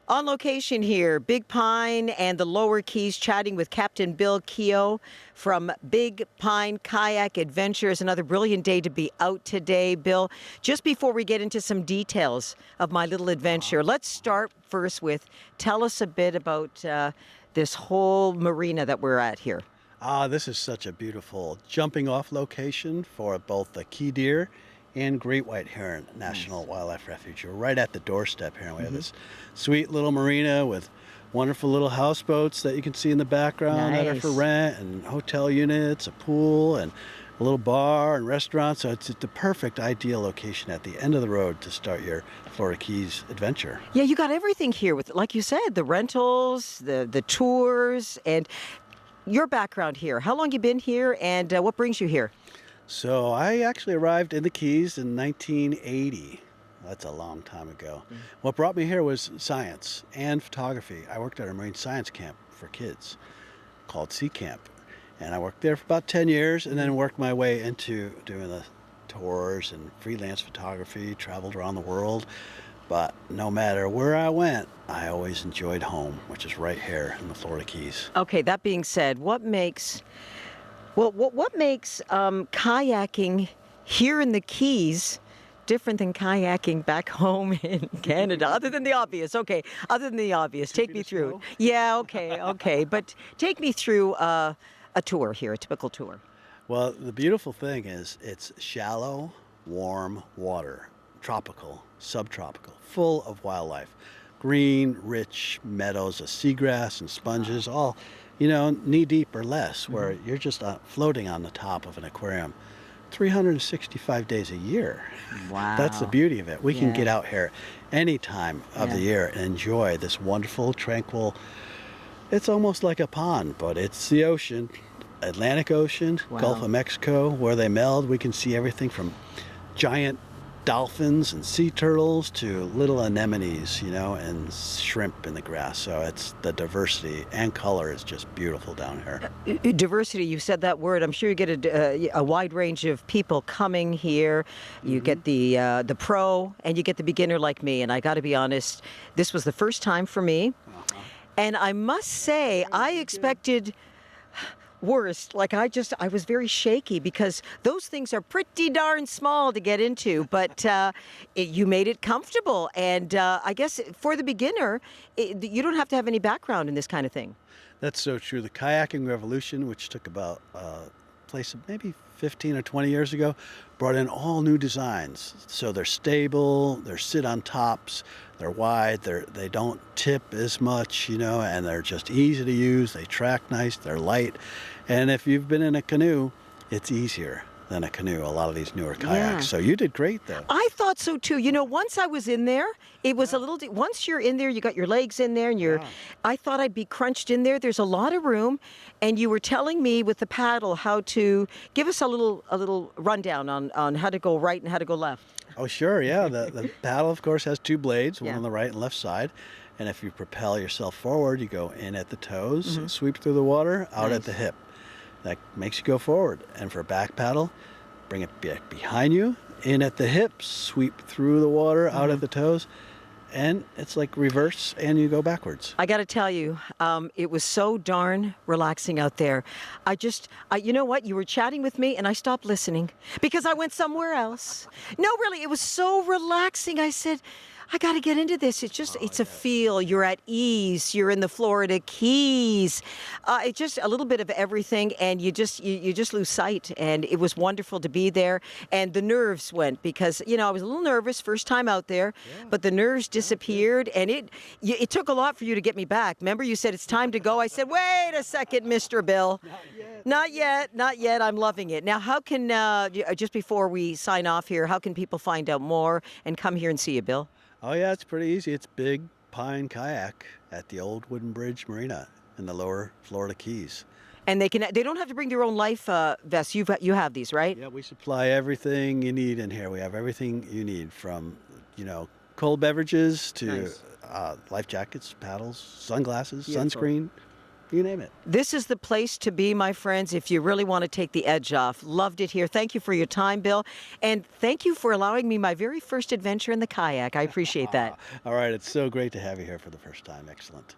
On location here, Big Pine and the Lower Keys, chatting with Captain Bill Keogh from Big Pine Kayak Adventures. Another brilliant day to be out today, Bill. Just before we get into some details of my little adventure, let's start first with tell us a bit about this whole marina that we're at here. This is such a beautiful jumping off location for both the key deer and great white heron National Wildlife Refuge. We're right at the doorstep here, and we have this sweet little marina with wonderful little houseboats that you can see in the background that are for rent, and hotel units, a pool, and a little bar and restaurant. So it's the perfect ideal location at the end of the road to start your Florida Keys adventure. Yeah, you got everything here with, like you said, the rentals, the tours, and your background here. How long you been here, and what brings you here? So I actually arrived in the Keys in 1980. That's a long time ago. What brought me here was science and photography. I worked at a marine science camp for kids called Sea Camp. And I worked there for about 10 years and then worked my way into doing the tours and freelance photography, traveled around the world. But no matter where I went, I always enjoyed home, which is right here in the Florida Keys. Okay, that being said, what makes kayaking here in the Keys different than kayaking back home in Canada? Other than the obvious, okay. Other than the obvious, take me through. Yeah, okay. But take me through a tour here, a typical tour. Well, the beautiful thing is it's shallow, warm water, tropical, subtropical, full of wildlife. Green, rich meadows of seagrass and sponges, all, knee deep or less, where you're just floating on the top of an aquarium 365 days a year. Wow. That's the beauty of it. We can get out here any time of the year and enjoy this wonderful, tranquil, it's almost like a pond, but it's the ocean, Atlantic Ocean, Gulf of Mexico, where they meld. We can see everything from giant dolphins and sea turtles to little anemones, and shrimp in the grass. So it's the diversity and color is just beautiful down here. Diversity, you said that word. I'm sure you get a wide range of people coming here. You get the pro and you get the beginner like me. And I got to be honest, this was the first time for me. And I must say, I expected worst. Like I was very shaky because those things are pretty darn small to get into, but you made it comfortable. And I guess for the beginner, you don't have to have any background in this kind of thing. That's so true. The kayaking revolution, which took about place maybe 15 or 20 years ago, brought in all new designs. So they're stable, they're sit on tops, they're wide, they don't tip as much, and they're just easy to use. They track nice, they're light. And if you've been in a canoe, it's easier than a canoe, a lot of these newer kayaks. So you did great, though. I thought so, too. Once I was in there, it was a little... Once you're in there, you got your legs in there, and I thought I'd be crunched in there. There's a lot of room, and you were telling me with the paddle how to... Give us a little rundown on how to go right and how to go left. Oh, sure, yeah. The paddle, of course, has two blades, one on the right and left side. And if you propel yourself forward, you go in at the toes, sweep through the water, out at the hip. That makes you go forward. And for back paddle, bring it back behind you, in at the hips, sweep through the water, out at the toes, and it's like reverse, and you go backwards. I got to tell you, it was so darn relaxing out there. You know what? You were chatting with me, and I stopped listening because I went somewhere else. No, really, it was so relaxing. I said, I got to get into this. It's a feel. You're at ease. You're in the Florida Keys. It's just a little bit of everything, and you just lose sight. And it was wonderful to be there. And the nerves went because I was a little nervous first time out there, but the nerves disappeared, and it took a lot for you to get me back. Remember, you said it's time to go. I said, wait a second, Mr. Bill. Not yet. I'm loving it. Now, how can just before we sign off here, how can people find out more and come here and see you, Bill? Oh, yeah, it's pretty easy. It's Big Pine Kayak at the old Wooden Bridge Marina in the lower Florida Keys. And they don't have to bring their own life vests. You have these, right? Yeah, we supply everything you need in here. We have everything you need from, cold beverages to life jackets, paddles, sunglasses, sunscreen. You name it. This is the place to be, my friends, if you really want to take the edge off. Loved it here. Thank you for your time, Bill. And thank you for allowing me my very first adventure in the kayak. I appreciate that. All right. It's so great to have you here for the first time. Excellent.